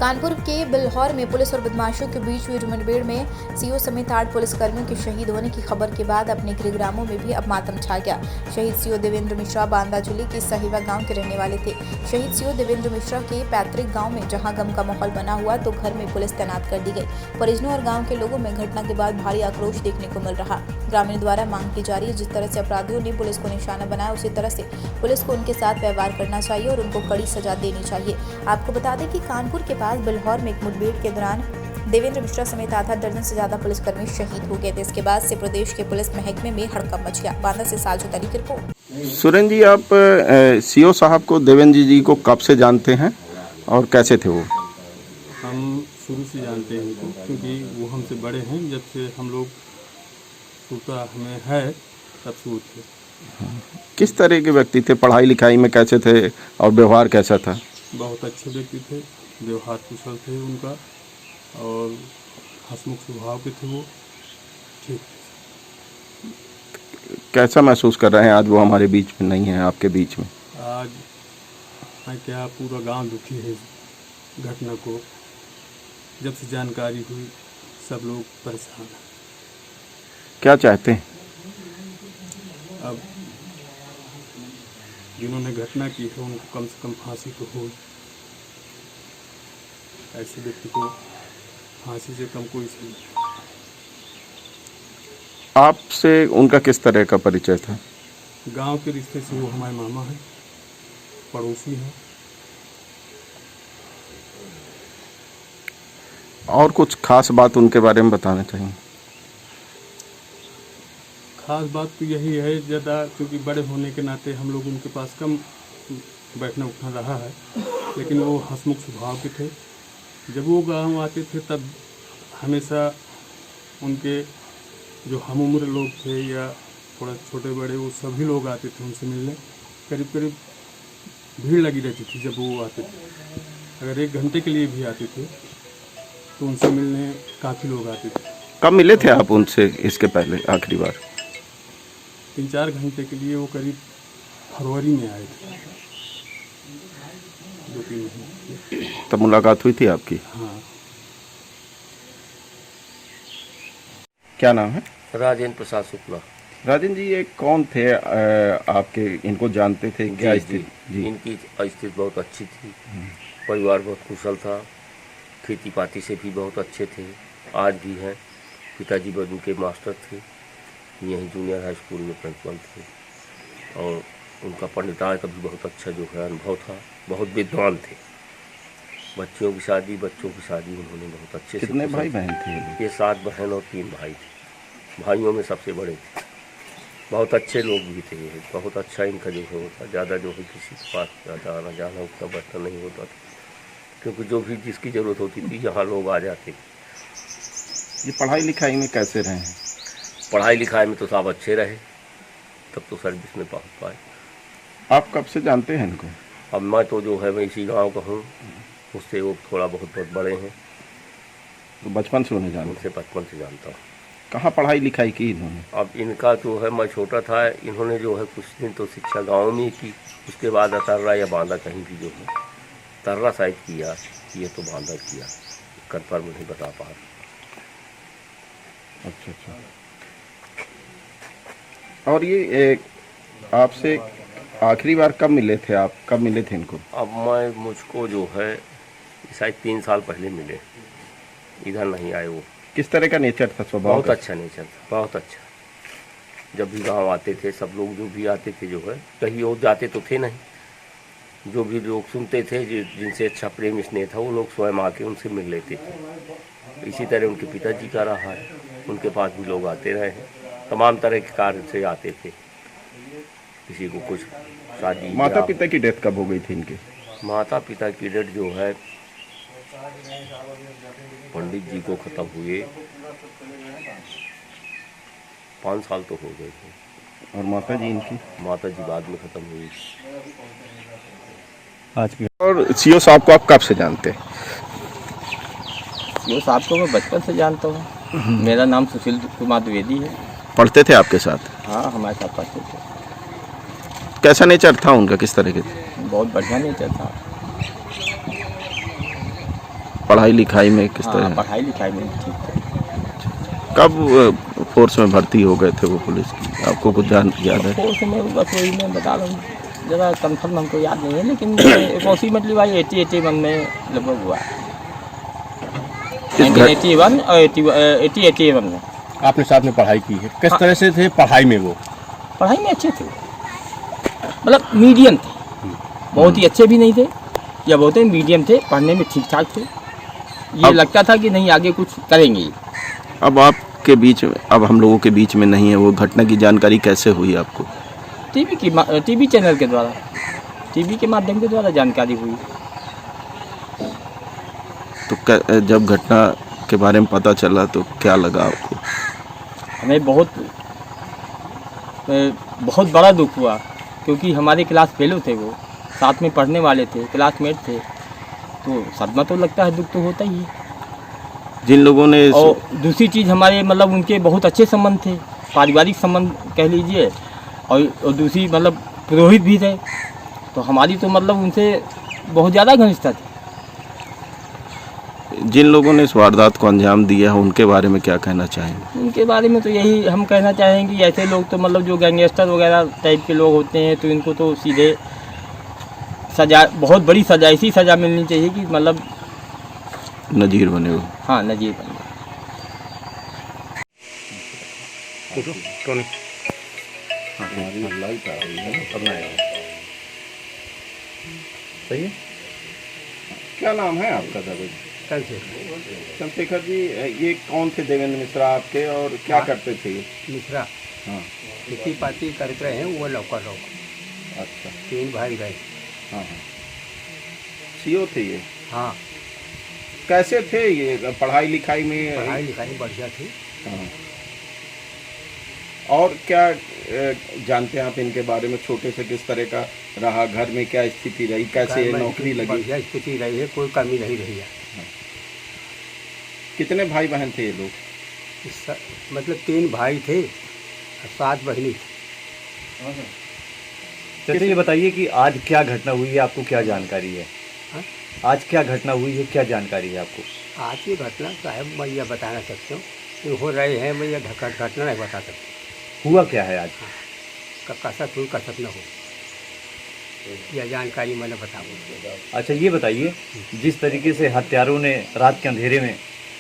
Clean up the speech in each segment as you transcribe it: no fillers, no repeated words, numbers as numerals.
कानपुर के बिल्हौर में पुलिस और बदमाशों के बीच हुई मुठभेड़ में सीओ समेत 8 पुलिसकर्मियों के शहीद होने की खबर के बाद अपने गृहग्रामों में भी अब मातम छा गया। शहीद सीओ देवेंद्र मिश्रा बांदा जिले के सहीवा गांव के रहने वाले थे। शहीद सीओ देवेंद्र मिश्रा के पैतृक गांव में जहां गम का माहौल बना हुआ तो घर में पुलिस तैनात कर दी गई। परिजनों और गाँव के लोगों में घटना के बाद भारी आक्रोश देखने को मिल रहा। ग्रामीणों द्वारा मांग की जा रही है जिस तरह से अपराधियों ने पुलिस को निशाना बनाया उसी तरह से पुलिस को उनके साथ व्यवहार करना चाहिए और उनको कड़ी सजा देनी चाहिए। आपको बता दें कि कानपुर के पास बिल्हौर में एक मुठभेड़ के दौरान देवेंद्र मिश्रा समेत आधा दर्जन से ज्यादा पुलिसकर्मी शहीद हो गए थे। इसके बाद से प्रदेश के पुलिस महकमे में हड़कंप मच गया। बांदा से सालजू तरीक की रिपोर्ट। सुरेंद्र जी, आप सीओ साहब को देवेंद्र जी को कब से जानते हैं और कैसे थे वो? हम शुरू से जानते हैं उनको, क्योंकि वो हमसे बड़े हैं। जब से हम लोग सूता हमें है तब सूत थे। किस तरह के व्यक्ति थे? पढ़ाई लिखाई में कैसे थे और व्यवहार कैसा था? बहुत अच्छे व्यक्ति थे, व्यवहार कुशल थे उनका और हंसमुख स्वभाव के थे वो। ठीक। कैसा महसूस कर रहे हैं आज वो हमारे बीच में नहीं है, आपके बीच में? आज क्या पूरा गांव दुखी है इस घटना को। जब से जानकारी हुई सब लोग परेशान हैं। क्या चाहते हैं? अब जिन्होंने घटना की है उनको कम से कम फांसी तो हो। ऐसे व्यक्ति को फांसी से कम कोई सही नहीं। आपसे उनका किस तरह का परिचय था? गांव के रिश्ते से वो हमारे मामा हैं, पड़ोसी हैं। और कुछ खास बात उनके बारे में बताना चाहिए? खास बात तो यही है, ज़्यादा क्योंकि बड़े होने के नाते हम लोग उनके पास कम बैठना उठना रहा है, लेकिन वो हंसमुख स्वभाव के थे। जब वो गांव आते थे तब हमेशा उनके जो हम उम्र लोग थे या थोड़ा छोटे बड़े वो सभी लोग आते थे उनसे मिलने। करीब करीब भीड़ लगी रहती थी जब वो आते थे। अगर 1 घंटे के लिए भी आते थे तो उनसे मिलने काफ़ी लोग आते थे। कब मिले थे आप उनसे इसके पहले आखिरी बार? 3-4 घंटे के लिए वो करीब फरवरी में आए थे, 2-3 महीने। तब मुलाकात हुई थी आपकी? हाँ। क्या नाम है? राजेंद्र प्रसाद शुक्ला। राजेंद्र जी, ये कौन थे? आपके इनको जानते थे? क्या स्थिति? जी, इनकी स्थिति बहुत अच्छी थी। परिवार बहुत कुशल था, खेती पाती से भी बहुत अच्छे थे, आज भी हैं। पिताजी बदू के मास्टर थे, यहीं जूनियर हाई स्कूल में प्रिंसिपल थे और उनका पंडिताय का भी बहुत अच्छा जो है अनुभव था। बहुत विद्वान थे। बच्चों की शादी उन्होंने बहुत अच्छे से। कितने भाई बहन थे? ये 7 बहन और 3 भाई थे। भाइयों में सबसे बड़े थे। बहुत अच्छे लोग भी थे। ये बहुत अच्छा इनका जो है होता। ज़्यादा जो है किसी के पास ज़्यादा आना जाना उतना बैठना नहीं होता था, क्योंकि जो भी जिसकी ज़रूरत होती थी यहाँ लोग आ जाते। ये पढ़ाई लिखाई में कैसे रहे हैं? पढ़ाई लिखाई में तो सब अच्छे रहे, तब तो सर्विस में पहुँच पाए। आप कब से जानते हैं इनको? अब मैं तो जो है मैं इसी गांव का हूँ, उससे वो थोड़ा बहुत बड़े हैं। तो बचपन से उन्हें जानते? उनसे बचपन से जानता हूँ। कहाँ पढ़ाई लिखाई की इन्होंने? अब इनका जो है मैं छोटा था, इन्होंने जो है कुछ दिन तो शिक्षा गांव में ही की। उसके बाद अतर्रा या बांदा कहीं भी जो है तर्रा शायद किया, ये तो बांदा किया, कंफर्म नहीं बता पा रहा। अच्छा। और ये आपसे आखिरी बार कब मिले थे आप? कब मिले थे इनको? अब मुझको जो है शायद 3 साल पहले मिले, इधर नहीं आए वो। किस तरह का नेचर था, स्वभाव? बहुत अच्छा नेचर था, बहुत अच्छा। जब भी गांव आते थे सब लोग जो भी आते थे जो है, कहीं और जाते तो थे नहीं, जो भी लोग सुनते थे जिनसे अच्छा प्रेम स्नेह था वो लोग स्वयं आके उनसे मिल लेते थे। इसी तरह उनके पिताजी का रहा है, उनके पास भी लोग आते रहे हैं, तमाम तरह के कार्य से आते थे। किसी को कुछ शादी। माता पिता की डेथ कब हो गई थी इनके? माता पिता की डेथ जो है पंडित जी को ख़त्म हुए 5 साल तो हो गए थे। और माता जी इनकी? माता जी बाद में ख़त्म हुई। आज की। और सीओ साहब को आप कब से जानते हैं? सीओ साहब को मैं बचपन से जानता हूँ। मेरा नाम सुशील कुमार द्विवेदी है। पढ़ते थे आपके साथ? हाँ, हमारे साथ पढ़ते थे। कैसा नेचर था उनका? किस तरह के थे? बहुत बढ़िया नेचर था। पढ़ाई लिखाई में किस हाँ, तरह? पढ़ाई लिखाई में ठीक थे। कब फोर्स में भर्ती हो गए थे वो पुलिस की, आपको कुछ याद है? फोर्स में बस वही मैं बता रहा हूँ, ज़रा कंफर्म हमको याद नहीं है, लेकिन अप्रोक्सीमेटली भाई 80-81 में लगभग हुआ। इस घट- 81 और 80-81 में। आपने साथ में पढ़ाई की है, किस तरह से थे पढ़ाई में वो? पढ़ाई में अच्छे थे, मतलब मीडियम थे, बहुत ही अच्छे भी नहीं थे या बहुत ही मीडियम थे, पढ़ने में ठीक ठाक थे। ये अब- लगता था कि नहीं आगे कुछ करेंगे। अब आपके बीच में, अब हम लोगों के बीच में नहीं है, वो घटना की जानकारी कैसे हुई आपको? टीवी चैनल के द्वारा, टीवी के माध्यम के द्वारा जानकारी हुई। तो जब घटना के बारे में पता चला तो क्या लगा आपको? हमें बहुत बड़ा दुख हुआ, क्योंकि हमारे क्लास फेलो थे, वो साथ में पढ़ने वाले थे, क्लासमेट थे, तो सदमा तो लगता है, दुख तो होता ही है। जिन लोगों ने और दूसरी चीज़, हमारे मतलब उनके बहुत अच्छे संबंध थे, पारिवारिक संबंध कह लीजिए, और दूसरी मतलब पुरोहित भी थे, तो हमारी तो मतलब उनसे बहुत ज़्यादा घनिष्ठता थी। जिन लोगों ने इस वारदात को अंजाम दिया है उनके बारे में क्या कहना चाहेंगे? उनके बारे में तो यही हम कहना चाहेंगे कि ऐसे लोग तो मतलब जो गैंगस्टर वगैरह टाइप के लोग होते हैं, तो इनको तो सीधे सजा, बहुत बड़ी सजा, ऐसी सज़ा मिलनी चाहिए कि मतलब नज़ीर बने हो। हाँ, नज़ीर बन गए। कौन? सही है। क्या नाम है आपका दादा? चंद्रशेखर जी, ये कौन थे देवेंद्र मिश्रा आपके, और क्या करते थे ये? मिश्रा हाँ, खेती पाती करते रहे हैं, वो लौका लोग अच्छा, 3 भाई गए। हाँ हाँ, सीओ थे ये। हाँ, कैसे थे ये पढ़ाई लिखाई में? पढ़ाई लिखाई बढ़िया थी। हाँ। और क्या जानते हैं आप इनके बारे में? छोटे से किस तरह का रहा, घर में क्या स्थिति रही, कैसे घर में नौकरी लगी? बढ़िया स्थिति रही है, कोई कमी नहीं रही है। कितने भाई बहन थे ये लोग? मतलब 3 भाई थे और 7 बहनी थी। चलिए ये बताइए कि आज क्या घटना हुई है, आपको क्या जानकारी है? हाँ? आज क्या घटना हुई है, क्या जानकारी है आपको? आज की घटना साहब मैं यह बता ना सकता हूँ कि हो रहे हैं, मैं यह घटना नहीं बता सकता। हुआ क्या है आज? कसत हुई कसत न हो, यह जानकारी मैंने बताऊँ। अच्छा ये बताइए, जिस तरीके से हत्यारों ने रात के अंधेरे में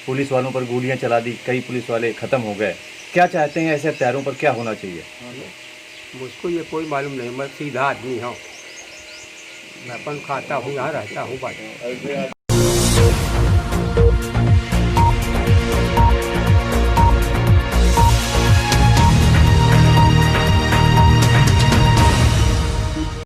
पुलिस वालों पर गोलियां चला दी, कई पुलिस वाले ख़त्म हो गए, क्या चाहते हैं ऐसे हत्यारों पर क्या होना चाहिए? मुझको ये कोई मालूम नहीं, मैं सीधा आदमी हूँ, मैं अपन खाता हूँ, यहाँ रहता हूँ बात।